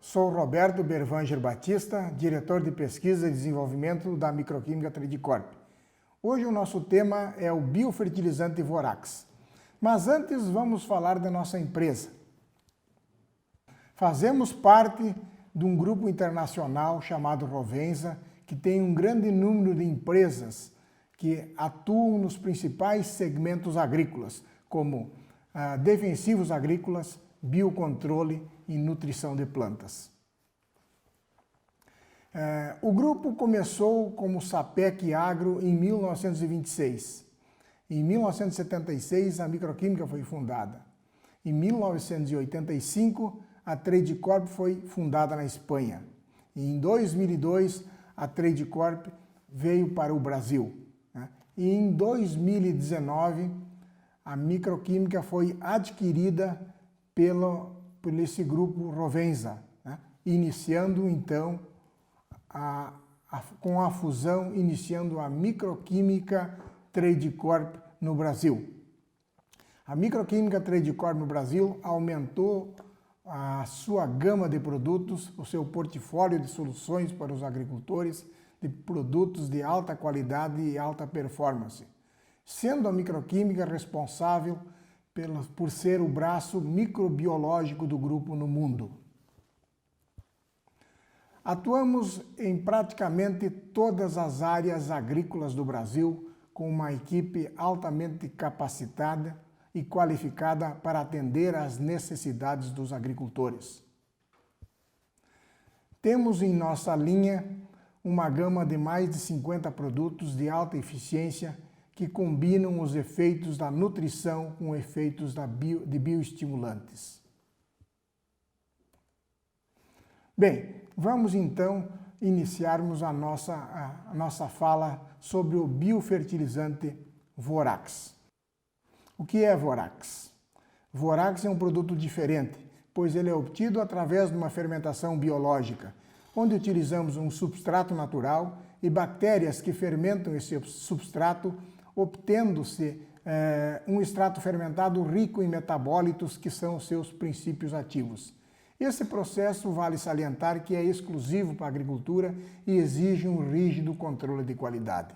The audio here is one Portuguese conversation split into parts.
Sou Roberto Bervanger Batista, diretor de pesquisa e desenvolvimento da Microquímica Tradicorp. Hoje o nosso tema é o biofertilizante Vorax. Mas antes vamos falar da nossa empresa. Fazemos parte de um grupo internacional chamado Rovensa, que tem um grande número de empresas que atuam nos principais segmentos agrícolas, como defensivos agrícolas, biocontrole e nutrição de plantas. O grupo começou como Sapec Agro em 1926. Em 1976, a Microquímica foi fundada. Em 1985, a Tradicorp foi fundada na Espanha. E em 2002, a Tradicorp veio para o Brasil. E em 2019, a Microquímica foi adquirida por esse grupo Rovensa, iniciando então com a fusão, iniciando a Microquímica Tradicorp no Brasil. A Microquímica Tradicorp no Brasil aumentou a sua gama de produtos, o seu portfólio de soluções para os agricultores, de produtos de alta qualidade e alta performance, sendo a microquímica responsável por ser o braço microbiológico do grupo no mundo. Atuamos em praticamente todas as áreas agrícolas do Brasil, com uma equipe altamente capacitada e qualificada para atender às necessidades dos agricultores. Temos em nossa linha uma gama de mais de 50 produtos de alta eficiência que combinam os efeitos da nutrição com efeitos de bioestimulantes. Bem, vamos então iniciarmos a nossa fala sobre o biofertilizante Vorax. O que é Vorax? Vorax é um produto diferente, pois ele é obtido através de uma fermentação biológica, onde utilizamos um substrato natural e bactérias que fermentam esse substrato, obtendo-se um extrato fermentado rico em metabólitos, que são os seus princípios ativos. Esse processo, vale salientar, que é exclusivo para a agricultura e exige um rígido controle de qualidade.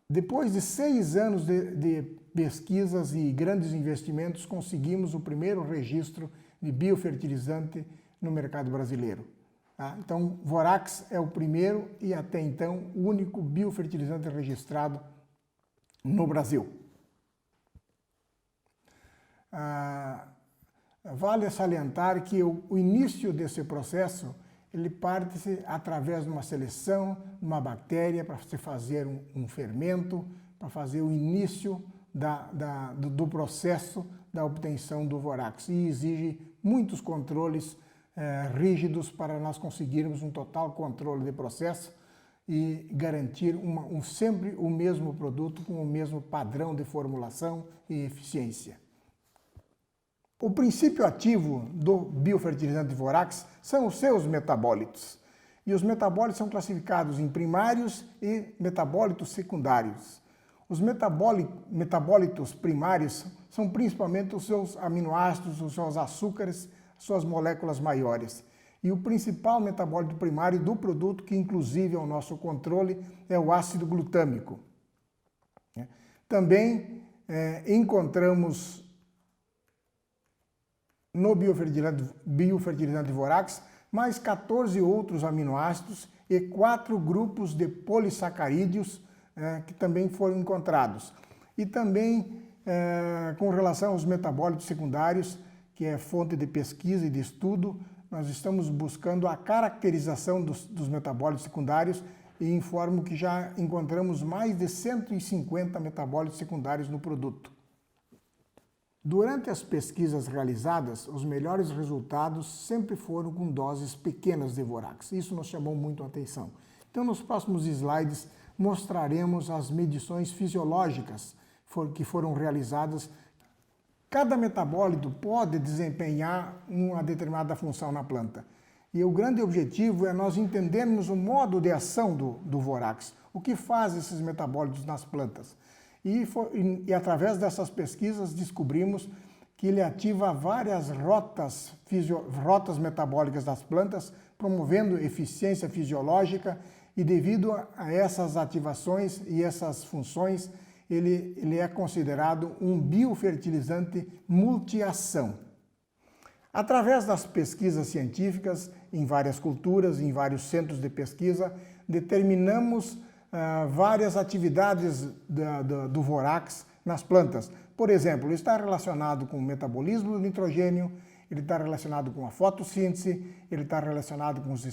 Depois de 6 anos de pesquisas e grandes investimentos, conseguimos o primeiro registro de biofertilizante no mercado brasileiro. Então, Vorax é o primeiro e até então o único biofertilizante registrado no Brasil. Vale salientar que o início desse processo ele parte através de uma seleção de uma bactéria para se fazer um fermento, para fazer o início do processo da obtenção do Vorax, e exige muitos controles rígidos para nós conseguirmos um total controle de processo e garantir sempre o mesmo produto com o mesmo padrão de formulação e eficiência. O princípio ativo do biofertilizante Vorax são os seus metabólitos. E os metabólitos são classificados em primários e metabólitos secundários. Os metabólitos primários são principalmente os seus aminoácidos, os seus açúcares, suas moléculas maiores. E o principal metabólito primário do produto, que inclusive é o nosso controle, é o ácido glutâmico. Também encontramos no biofertilizante Vorax mais 14 outros aminoácidos e 4 grupos de polissacarídeos que também foram encontrados. E também com relação aos metabólitos secundários, que é fonte de pesquisa e de estudo, nós estamos buscando a caracterização dos metabólitos secundários e informo que já encontramos mais de 150 metabólitos secundários no produto. Durante as pesquisas realizadas, os melhores resultados sempre foram com doses pequenas de Vorax. Isso nos chamou muito a atenção. Então, nos próximos slides, mostraremos as medições fisiológicas que foram realizadas. Cada metabólito pode desempenhar uma determinada função na planta. E o grande objetivo é nós entendermos o modo de ação do Vorax, o que faz esses metabólitos nas plantas. E através dessas pesquisas descobrimos que ele ativa várias rotas metabólicas das plantas, promovendo eficiência fisiológica, e devido a essas ativações e essas funções, ele é considerado um biofertilizante multiação. Através das pesquisas científicas, em várias culturas, em vários centros de pesquisa, determinamos várias atividades do Vorax nas plantas. Por exemplo, ele está relacionado com o metabolismo do nitrogênio, ele está relacionado com a fotossíntese, ele está relacionado com os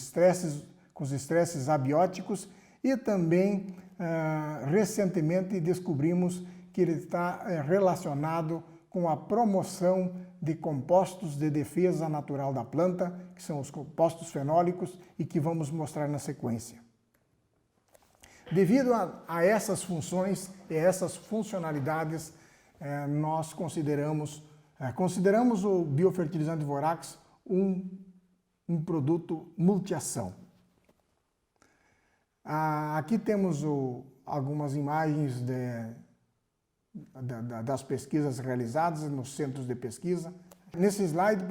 estresses abióticos e também, recentemente, descobrimos que ele está relacionado com a promoção de compostos de defesa natural da planta, que são os compostos fenólicos e que vamos mostrar na sequência. Devido a essas funções e essas funcionalidades, nós consideramos o biofertilizante Vorax um produto multiação. Aqui temos algumas imagens das pesquisas realizadas nos centros de pesquisa. Nesse slide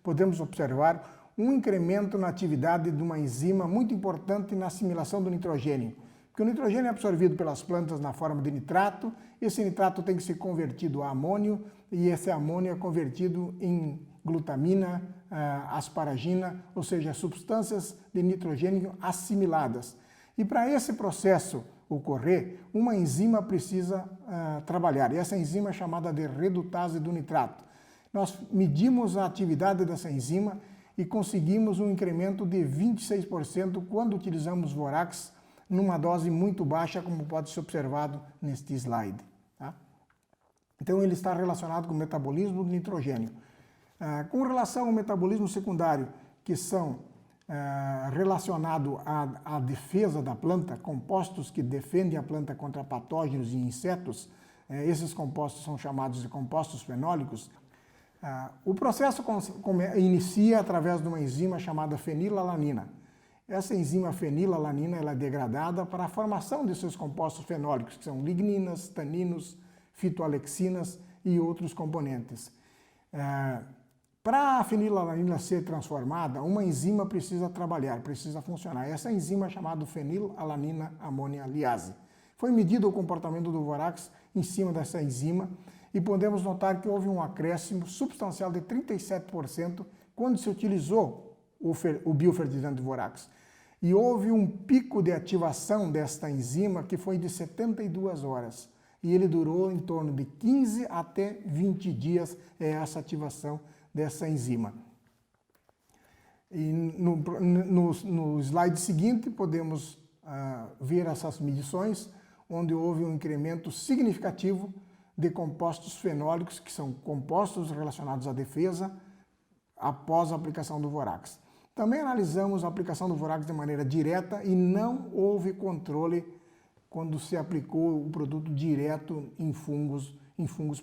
podemos observar um incremento na atividade de uma enzima muito importante na assimilação do nitrogênio. Porque o nitrogênio é absorvido pelas plantas na forma de nitrato, esse nitrato tem que ser convertido a amônio, e esse amônio é convertido em glutamina, asparagina, ou seja, substâncias de nitrogênio assimiladas. E para esse processo ocorrer, uma enzima precisa trabalhar, e essa enzima é chamada de redutase do nitrato. Nós medimos a atividade dessa enzima e conseguimos um incremento de 26% quando utilizamos Vorax numa dose muito baixa, como pode ser observado neste slide. Tá? Então, ele está relacionado com o metabolismo do nitrogênio. Com relação ao metabolismo secundário, que são relacionados à defesa da planta, compostos que defendem a planta contra patógenos e insetos, esses compostos são chamados de compostos fenólicos. O processo inicia através de uma enzima chamada fenilalanina. Essa enzima fenilalanina ela é degradada para a formação de seus compostos fenólicos, que são ligninas, taninos, fitoalexinas e outros componentes. Para a fenilalanina ser transformada, uma enzima precisa trabalhar, precisa funcionar. Essa enzima é chamada fenilalanina amônia liase. Foi medido o comportamento do Vorax em cima dessa enzima e podemos notar que houve um acréscimo substancial de 37% quando se utilizou o biofertilizante Vorax. E houve um pico de ativação desta enzima que foi de 72 horas. E ele durou em torno de 15 até 20 dias essa ativação dessa enzima. E no slide seguinte podemos ver essas medições, onde houve um incremento significativo de compostos fenólicos, que são compostos relacionados à defesa, após a aplicação do Vorax. Também analisamos a aplicação do Vorax de maneira direta e não houve controle quando se aplicou o produto direto em fungos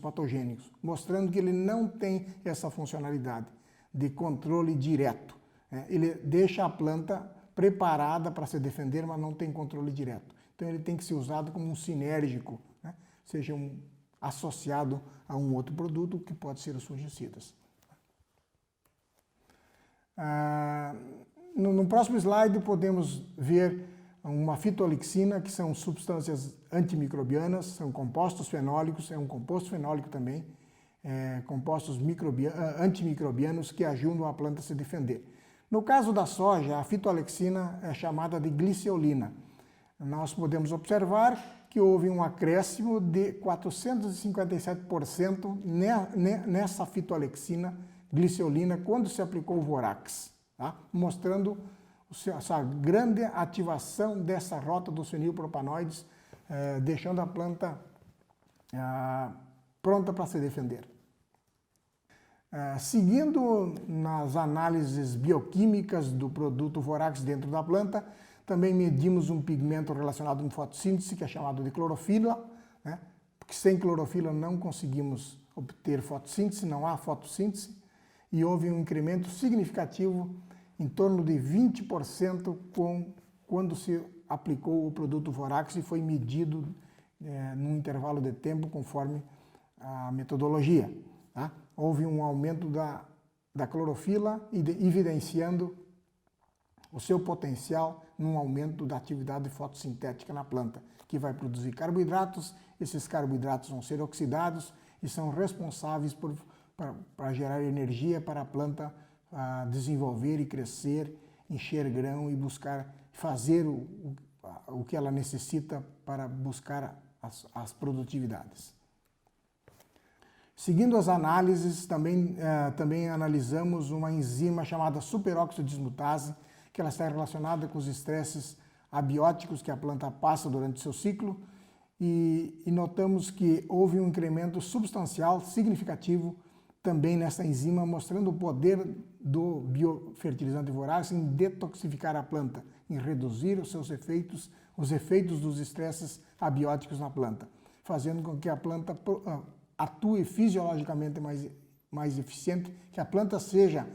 patogênicos, mostrando que ele não tem essa funcionalidade de controle direto. Ele deixa a planta preparada para se defender, mas não tem controle direto. Então ele tem que ser usado como um sinérgico, seja associado a um outro produto que pode ser os fungicidas. No próximo slide podemos ver uma fitoalexina, que são substâncias antimicrobianas, são compostos fenólicos, é um composto fenólico também, compostos antimicrobianos que ajudam a planta a se defender. No caso da soja, a fitoalexina é chamada de gliceolina. Nós podemos observar que houve um acréscimo de 457% nessa fitoalexina, gliceolina, quando se aplicou o Vorax, tá? Mostrando essa grande ativação dessa rota dos fenilpropanoides, deixando a planta pronta para se defender. Seguindo nas análises bioquímicas do produto Vorax dentro da planta, também medimos um pigmento relacionado com fotossíntese, que é chamado de clorofila, porque sem clorofila não conseguimos obter fotossíntese, não há fotossíntese, e houve um incremento significativo em torno de 20% quando se aplicou o produto Vorax e foi medido num intervalo de tempo conforme a metodologia, tá? houve um aumento da clorofila, evidenciando o seu potencial num aumento da atividade fotossintética na planta, que vai produzir carboidratos. Esses carboidratos vão ser oxidados e são responsáveis para gerar energia para a planta desenvolver e crescer, encher grão e buscar fazer o que ela necessita para buscar as produtividades. Seguindo as análises, também analisamos uma enzima chamada superóxido dismutase, que ela está relacionada com os estresses abióticos que a planta passa durante o seu ciclo, e notamos que houve um incremento substancial, significativo, também nessa enzima, mostrando o poder do biofertilizante Vorax em detoxificar a planta, em reduzir os efeitos dos estresses abióticos na planta, fazendo com que a planta atue fisiologicamente mais eficiente, que a planta seja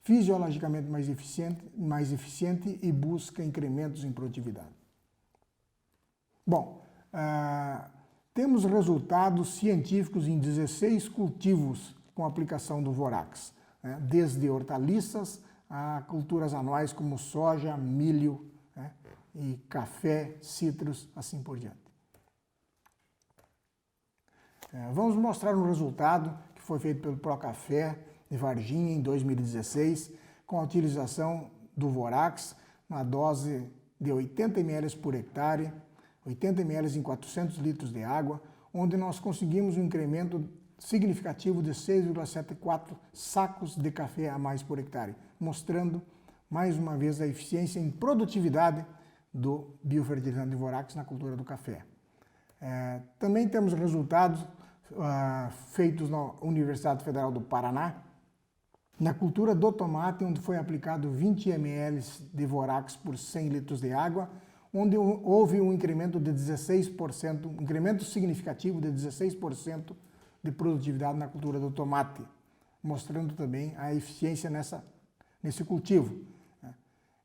fisiologicamente mais eficiente e busca incrementos em produtividade. Bom, temos resultados científicos em 16 cultivos com aplicação do Vorax, né, desde hortaliças a culturas anuais como soja, milho, né, e café, citros, assim por diante. Vamos mostrar um resultado que foi feito pelo Procafé de Varginha em 2016, com a utilização do Vorax na dose de 80 ml por hectare, 80 ml em 400 litros de água, onde nós conseguimos um incremento significativo de 6,74 sacos de café a mais por hectare, mostrando mais uma vez a eficiência em produtividade do biofertilizante Vorax na cultura do café. Também temos resultados feitos na Universidade Federal do Paraná, na cultura do tomate, onde foi aplicado 20 ml de Vorax por 100 litros de água, onde houve um incremento de 16%, um incremento significativo de 16% de produtividade na cultura do tomate, mostrando também a eficiência nesse cultivo.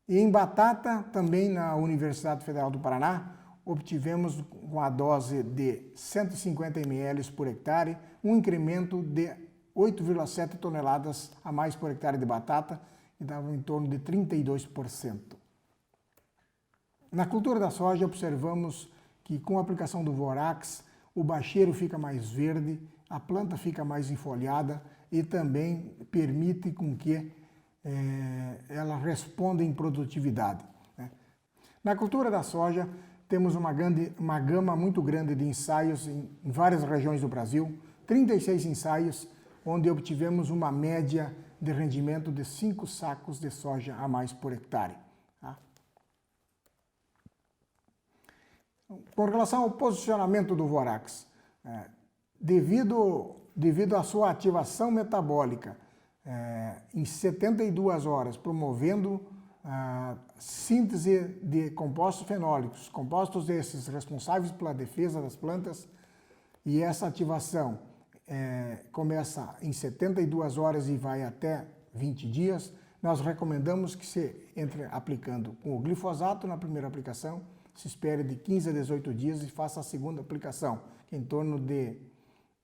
E em batata, também na Universidade Federal do Paraná, obtivemos com a dose de 150 ml por hectare, um incremento de 8,7 toneladas a mais por hectare de batata, que dava em torno de 32%. Na cultura da soja, observamos que com a aplicação do Vorax, o bacheiro fica mais verde, a planta fica mais enfolhada e também permite com que ela responda em produtividade. Na cultura da soja, temos uma gama muito grande de ensaios em várias regiões do Brasil, 36 ensaios, onde obtivemos uma média de rendimento de 5 sacos de soja a mais por hectare. Com relação ao posicionamento do Vorax, devido à sua ativação metabólica em 72 horas, promovendo a síntese de compostos fenólicos, compostos esses responsáveis pela defesa das plantas, e essa ativação começa em 72 horas e vai até 20 dias, nós recomendamos que se entre aplicando com o glifosato na primeira aplicação, se espere de 15 a 18 dias e faça a segunda aplicação, que é em torno de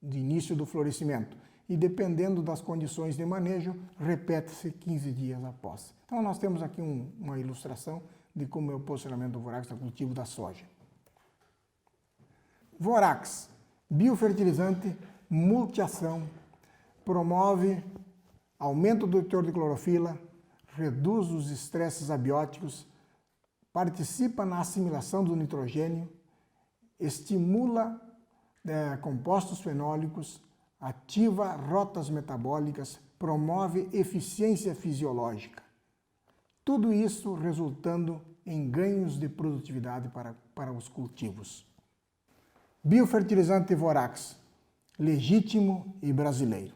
início do florescimento. E dependendo das condições de manejo, repete-se 15 dias após. Então nós temos aqui uma ilustração de como é o posicionamento do Vorax no cultivo da soja. Vorax, biofertilizante multiação, promove aumento do teor de clorofila, reduz os estresses abióticos, participa na assimilação do nitrogênio, estimula compostos fenólicos, ativa rotas metabólicas, promove eficiência fisiológica. Tudo isso resultando em ganhos de produtividade para os cultivos. Biofertilizante Vorax, legítimo e brasileiro.